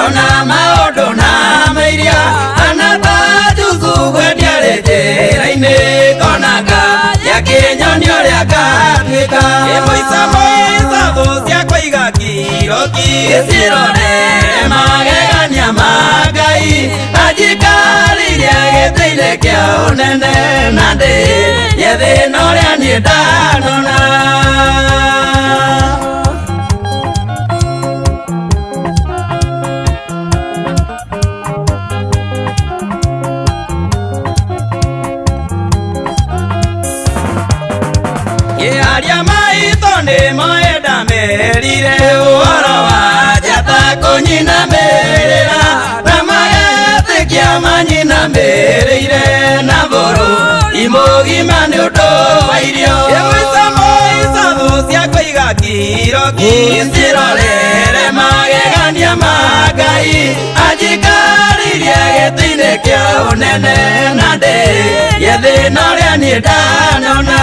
Ona maondo na meiria anata juzu gwedia rejeraine konaga ya kinyoni uria gatwika moisa thucia kwaiga kiroki cirorere magegania magai ajikaririe gĩtĩ-inĩ kĩa ũnene na ndĩ thĩna ũrĩa niĩ ndanona. Moeda merire uhoro wa njata kũnyina mbĩrĩra na magetĩkia manyina mbĩrĩire na bũrũri mũgima nĩ ũndũ wa irio moisa thũ cia kũiga kiroki cirorere magegania ma Ngai ajikaririe gĩtĩ-inĩ kĩa ũnene na ndĩ thĩna ũrĩa niĩ ndanona.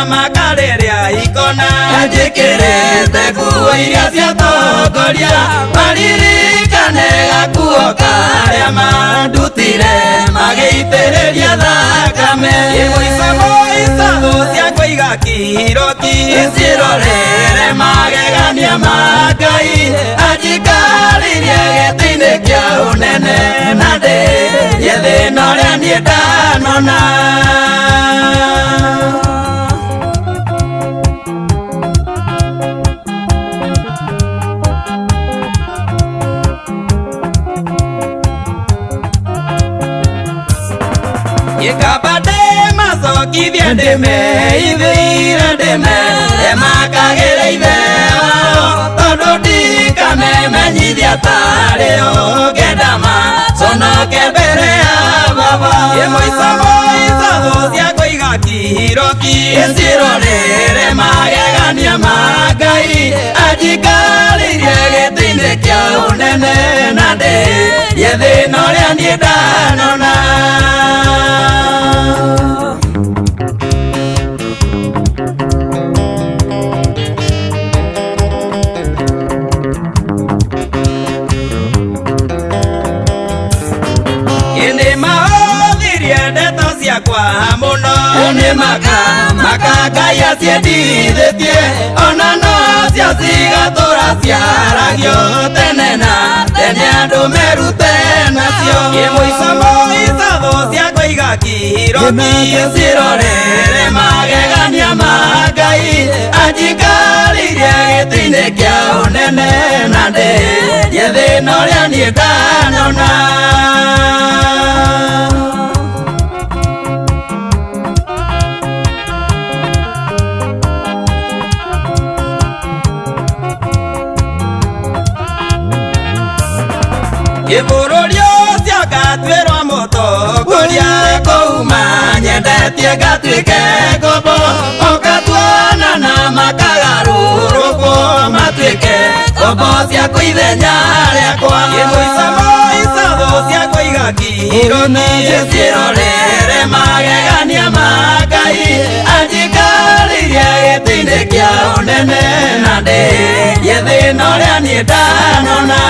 Makareria ikona njĩkĩrĩte nguo iria cia tongoria maririkane gakuo karĩa mandutire magĩitĩrĩria thakame moisa thũ cia kũiga kiroki cirorere magegania ma Ngai ajikaririe gĩtĩ-inĩ kĩa ũnene na ndĩ thĩna ũrĩa niĩ ndanona. Kabade mazokithia ndĩme ithire ndĩme makagĩre ithe wao tondũ ndikamenyithia tarĩo ngĩndama conoke mbere ya baba moisa thũ cia kũiga kiroki cirorere magegania ma Ngai ajikaririe gĩtĩ-inĩ kĩa ũnene na ndĩ thĩna ũrĩa niĩ ndanona. Kwa muno ni makanga ya ciendithĩtie ona no ciacigatũra ciaragio tene na tene andũ merute nacio moisa thũ cia kũiga kiroki cirorere magegania ma Ngai ajikaririe gĩtĩ-inĩ kĩa ũnene na ndĩ thĩna ũrĩa niĩ ndanona. Bũrũri ũcio ngatuĩrwo mũtongoria kũuma nyendetie ngatuĩke ngombo ũkatuona na makagarũrũkwo matuĩke ngombo cia ithenya rĩakwa moisa thũ cia kũiga kiroki cirorere magegania ma Ngai ajikaririe gĩtĩ-inĩ kĩa ũnene na ndĩ thĩna ũrĩa niĩ ndanona.